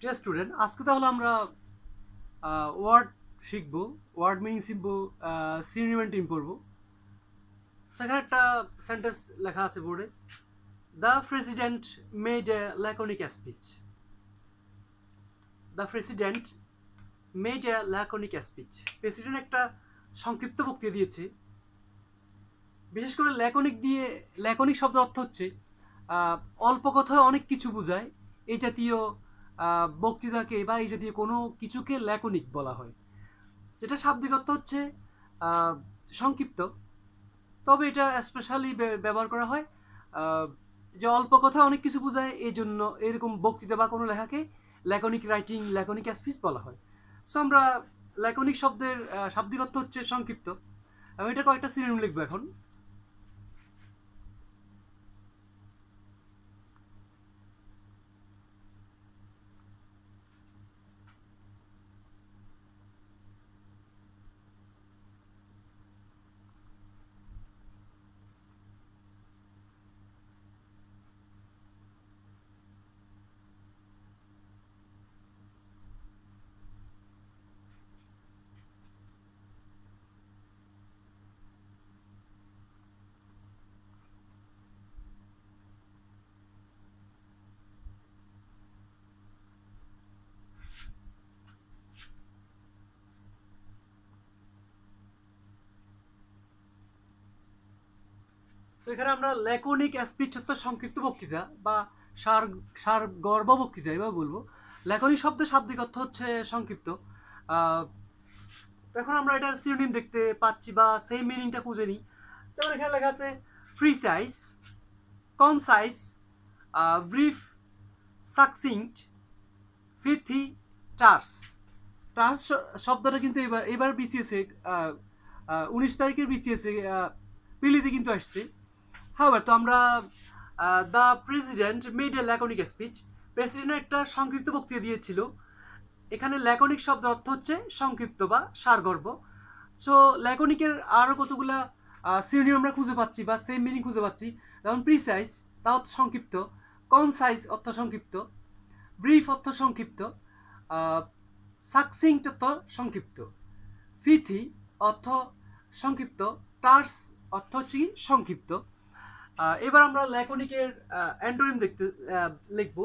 Dear student, আজকে তাহলে আমরা ওয়ার্ড শিখবো, ওয়ার্ড মিনিং শিখবো, সিনোনিম অ্যান্টনিম পড়বো। সেখানে একটা সেন্টেন্স লেখা আছে বোর্ডে, the president made a laconic speech. The president made a laconic speech. President একটা সংক্ষিপ্ত বক্তৃতা দিয়েছে। বিশেষ করে ল্যাকনিক শব্দের অর্থ হচ্ছে অল্প কথায় অনেক কিছু বোঝায়। এই জাতীয় বক্তৃতাকে বা এই জাতীয় কোনো কিছুকে ল্যাকনিক বলা হয়, যেটা শাব্দিক অর্থ হচ্ছে আহ, সংক্ষিপ্ত। তবে এটা স্পেশালি ব্যবহার করা হয় আহ, যে অল্প কথা অনেক কিছু বোঝায়, এই জন্য এরকম বক্তৃতা বা কোনো লেখাকে ল্যাকনিক রাইটিং, ল্যাকনিক স্পিচ বলা হয়। সো আমরা ল্যাকনিক শব্দের শাব্দিক অর্থ হচ্ছে সংক্ষিপ্ত। আমি এটা কয়েকটা সিনোনিম লিখবো এখন। তো এখানে আমরা ল্যাকনিক স্পিচ অর্থ সংক্ষিপ্ত বক্তৃতা বা সার সার গর্ভ বক্তৃতা এভাবে বলবো। ল্যাকনিক শব্দের শাব্দিক অর্থ হচ্ছে সংক্ষিপ্ত। আহ, এখন আমরা এটার সিনোনিম দেখতে পাচ্ছি বা সেই মিনিংটা খুঁজে নিই। যেমন এখানে লেখা আছে প্রিসাইজ, কনসাইজ, ব্রিফ, সাকসিংক্ট, ফিথি, টার্স। টার্স শব্দটা কিন্তু এবার বিসিএসে 19 তারিখের বিসিএসে পিলিতে কিন্তু আসছে। হ্যাঁ, তো আমরা the president made a laconic speech. President একটা সংক্ষিপ্ত বক্তৃতা দিয়েছিল। এখানে ল্যাকনিক শব্দের অর্থ হচ্ছে সংক্ষিপ্ত বা সারগর্ভ। সো ল্যাকনিকের আরও কতগুলা সিনোনিম আমরা খুঁজে পাচ্ছি বা সেম মিনিং খুঁজে পাচ্ছি। যেমন প্রিসাইজ, তা অর্থ সংক্ষিপ্ত। কনসাইজ অর্থ সংক্ষিপ্ত। ব্রিফ অর্থ সংক্ষিপ্ত। সাকসিংক্ট অর্থ সংক্ষিপ্ত। ফিথি অর্থ সংক্ষিপ্ত। টার্স অর্থ হচ্ছে কি সংক্ষিপ্ত। এবার আমরা ল্যাকনিকের অ্যান্টোনিম দেখতে লিখবো।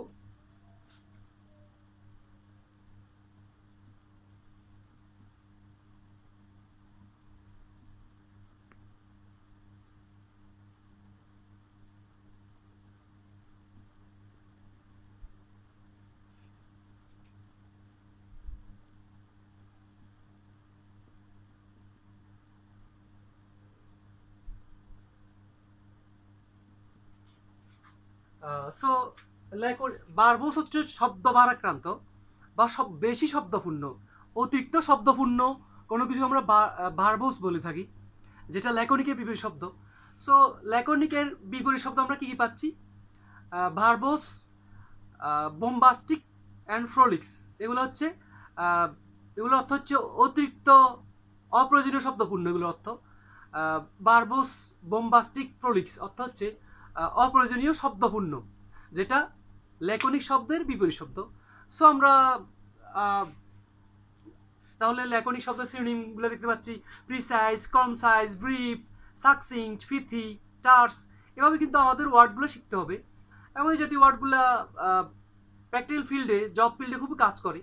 সো বারবোস হচ্ছে শব্দ ভারাক্রান্ত বা সব বেশি শব্দপূর্ণ, অতিরিক্ত শব্দপূর্ণ কোনো কিছু আমরা ভার্বোস বলে থাকি, যেটা ল্যাকনিকের বিপরীত শব্দ। সো ল্যাকনিকের বিপরীত শব্দ আমরা কি কি পাচ্ছি? Verbose, bombastic and ফ্রোলিক্স। এগুলো হচ্ছে আহ, এগুলো অর্থ হচ্ছে অতিরিক্ত অপ্রয়োজনীয় শব্দপূর্ণ, এগুলো অর্থ। বারবোস, বোম্বাস্টিক, ফ্রোলিক্স অর্থ হচ্ছে অপ্রয়োজনীয় শব্দপূর্ণ, যেটা ল্যাকনিক শব্দের বিপরীত শব্দ। সো আমরা আহ, তাহলে ল্যাকনিক শব্দের সিনোনিমগুলো দেখতে পাচ্ছি প্রিসাইজ, কনসাইজ, ব্রিফ, সাকসিংক্ট, ফিথি, টার্স। এভাবে কিন্তু আমাদের ওয়ার্ডগুলো শিখতে হবে এবং এই জাতীয় ওয়ার্ডগুলো প্র্যাকটিক্যাল ফিল্ডে, জব ফিল্ডে খুব কাজ করে।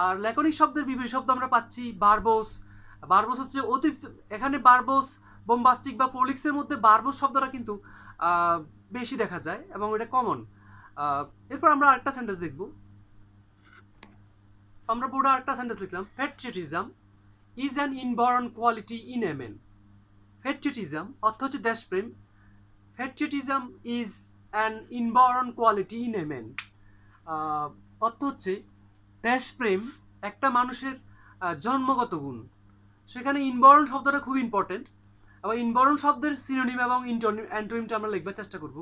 আর ল্যাকনিক শব্দের বিপরীত শব্দ আমরা পাচ্ছি বারবোস। বারবোস হচ্ছে অতিরিক্ত। এখানে বারবোস, বোম্বাস্টিক বা প্রোলিক্সের মধ্যে বারবোস শব্দটা কিন্তু বেশি দেখা যায় এবং এটা কমন। এরপর আমরা আরেকটা সেন্টেন্স দেখব। আমরা পুরো আরেকটা সেন্টেন্স লিখলাম, patriotism is an inborn quality in a man. Patriotism অর্থ হচ্ছে দেশপ্রেম। Patriotism is an inborn quality in a man. অর্থ হচ্ছে দেশপ্রেম একটা মানুষের জন্মগত গুণ। সেখানে ইনবর্ন শব্দটা খুব ইম্পর্টেন্ট। আবার ইনবর্ন শব্দের সিনোনিম এবং অ্যান্টোনিমটা আমরা লিখবার চেষ্টা করব।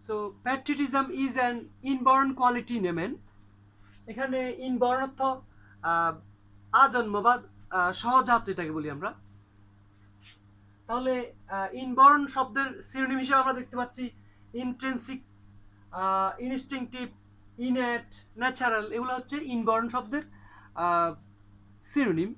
So patriotism is an inborn quality নেমেন। এখানে ইনবর্ন অর্থ আজন্ম বা সহজাত যেটাকে বলি আমরা। তাহলে ইনবর্ন শব্দের সিনোনিম হিসেবে আমরা দেখতে পাচ্ছি ইন্ট্রিনসিক, ইনস্টিংটিভ, ইনেট, ন্যাচারাল। এগুলো হচ্ছে ইনবর্ন শব্দের সিনোনিম।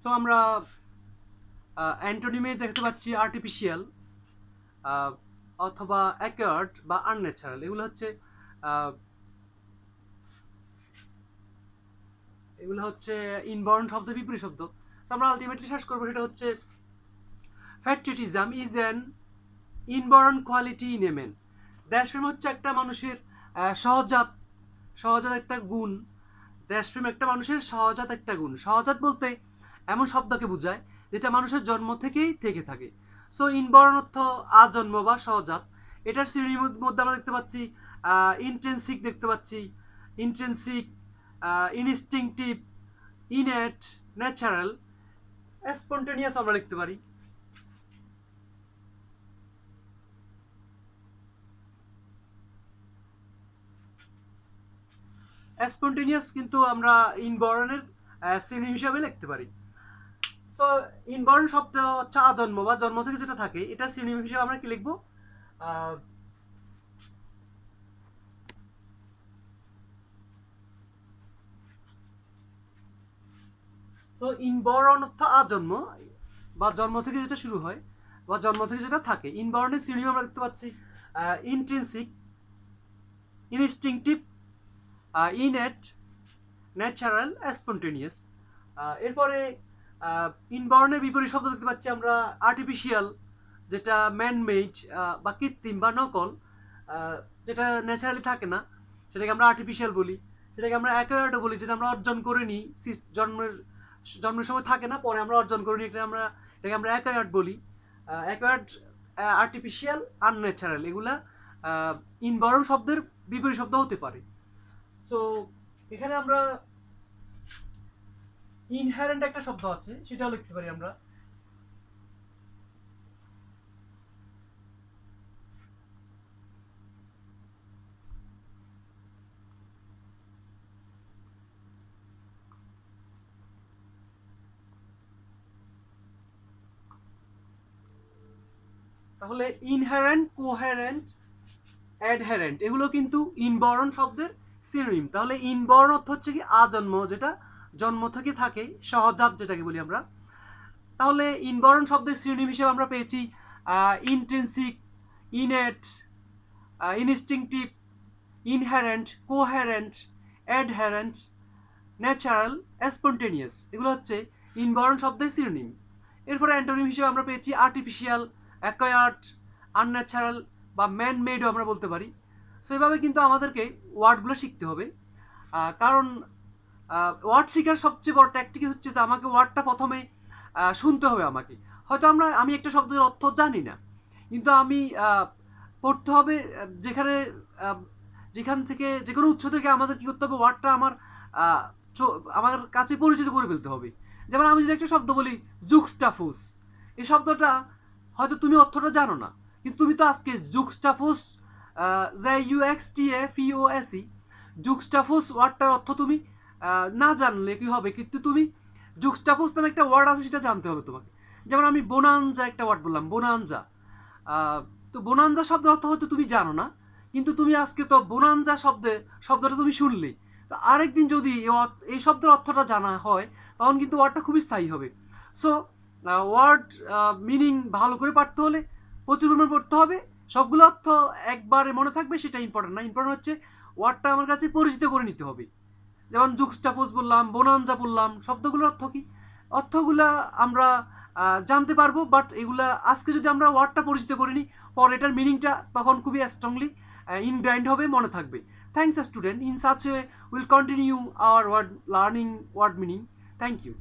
সো আমরা অ্যান্টোনিমে দেখতে পাচ্ছি আর্টিফিশিয়াল অথবা অ্যাকোয়ার্ড বা আনন্যাচারাল। এগুলো হচ্ছে ইনবর্ন শব্দের বিপরীত শব্দ। তো আমরা আলটিমেটলি শেষ করবো, সেটা হচ্ছে patriotism is an inborn quality in a man. দেশপ্রেম হচ্ছে একটা মানুষের সহজাত একটা গুণ। দেশপ্রেম একটা মানুষের সহজাত একটা গুণ। সহজাত বলতে এমন শব্দকে বোঝায় যেটা মানুষের জন্ম থেকেই থেকে থাকে। সো ইনবর্ন অর্থ আজন্ম বা সহজাত। এটার শ্রেণীর মধ্যে আমরা দেখতে পাচ্ছি ইন্টেন্সিক, দেখতে পাচ্ছি intrinsic, instinctive, innate, natural, spontaneous আমরা লিখতে পারি। স্পন্টেনিয়াস কিন্তু আমরা ইনবর্নের শ্রেণী হিসাবে লিখতে পারি। সো ইনবর্ন শব্দ হচ্ছে আজন্ম বা জন্ম থেকে যেটা থাকে, এটা শ্রেণী হিসাবে আমরা কি লিখবো? সো ইনবর্ন অর্থ আজন্ম বা জন্ম থেকে যেটা শুরু হয় বা জন্ম থেকে যেটা থাকে। ইনবর্নের শ্রেণী আমরা দেখতে পাচ্ছি intrinsic, instinctive, innate, natural, spontaneous. এরপরে ইনবর্নের বিপরীত শব্দ দেখতে পাচ্ছি আমরা আর্টিফিশিয়াল, যেটা ম্যানমেড বা কৃত্রিম বা নকল, যেটা ন্যাচারালি থাকে না, সেটাকে আমরা আর্টিফিশিয়াল বলি। সেটাকে আমরা অ্যাকোয়ার্ডও বলি, যেটা আমরা অর্জন করে নিই, জন্মের সময় থাকে না, পরে আমরা অর্জন করে নিই, এটাকে আমরা অ্যাকোয়ার্ড বলি। অ্যাকোয়ার্ড, আর্টিফিশিয়াল, আনন্যাচারাল, এগুলা ইনবর্ন শব্দের বিপরীত শব্দ হতে পারে। সো এখানে আমরা ইনহেরেন্ট একটা শব্দ আছে, সেটাও লিখতে পারি আমরা। তাহলে ইনহেরেন্ট, কোহেরেন্ট, অ্যাডহেরেন্ট এগুলো কিন্তু ইনবর্ন শব্দের সিনোনিম। তাহলে ইনবর্ন অর্থ হচ্ছে কি আজন্ম, যেটা জন্ম থেকে থাকে, সহজাত যেটাকে বলি আমরা। তাহলে ইনবর্ন শব্দের সিনোনিম হিসেবে আমরা পেয়েছি intrinsic, innate, instinctive, inherent, coherent, adherent, natural, spontaneous. এগুলো হচ্ছে ইনবর্ন শব্দের সিনোনিম। এরপরে অ্যান্টোনিম হিসেবে আমরা পেয়েছি আর্টিফিশিয়াল, অ্যাকোয়ার্ড, আনন্যাচারাল বা ম্যান মেডও আমরা বলতে পারি। সো এভাবে কিন্তু আমাদেরকে ওয়ার্ডগুলো শিখতে হবে, কারণ ওয়ার্ড শেখার সবচেয়ে বড় ট্যাকটিক হচ্ছে যে আমাকে ওয়ার্ডটা প্রথমে শুনতে হবে। হয়তো আমি একটা শব্দের অর্থ জানি না, কিন্তু আমি পড়তে হবে যেখান থেকে, যে কোনো উৎস থেকে আমাদের কি করতে হবে, ওয়ার্ডটা আমার কাছে পরিচিত করে ফেলতে হবে। যেমন আমি যদি একটা শব্দ বলি জুক্সটাফোস, এই শব্দটা হয়তো তুমি অর্থটা জানো না, কিন্তু তুমি তো আজকে জুক্সটাফোস, JUXTAFOSE, জুক্সটাফোস ওয়ার্ডটার অর্থ তুমি না জানলে কি হবে, কিন্তু তুমি জুক্সটাফোস নামে একটা ওয়ার্ড আছে, সেটা জানতে হবে তোমাকে। যেমন আমি বোনানজা একটা ওয়ার্ড বললাম, বোনানজা। তো বোনানজা শব্দের অর্থ হয়তো তুমি জানো না, কিন্তু তুমি আজকে তো বোনানজা শব্দটা তুমি শুনলে, তো আরেকদিন যদি এই শব্দের অর্থটা জানা হয়, তখন কিন্তু ওয়ার্ডটা খুবই স্থায়ী হবে। সো ওয়ার্ড মিনিং ভালো করে পড়তে হলে প্রচুর পরিমাণে পড়তে হবে। সবগুলো অর্থ একবারে মনে থাকবে সেটা ইম্পর্টেন্ট না। ইম্পর্টেন্ট হচ্ছে ওয়ার্ডটা আমার কাছে পরিচিত করে নিতে হবে। যেমন জুক্সটাপোজ বললাম, বোনানজা বললাম, শব্দগুলোর অর্থ কি, অর্থগুলা আমরা জানতে পারবো, বাট এগুলা আজকে যদি আমরা ওয়ার্ডটা পরিচিত করে নিই, পরে এটার মিনিংটা তখন খুবই স্ট্রংলি ইনগ্রাইন্ড হবে, মনে থাকবে। Thanks student, in such way will continue our word learning word meaning. Thank you.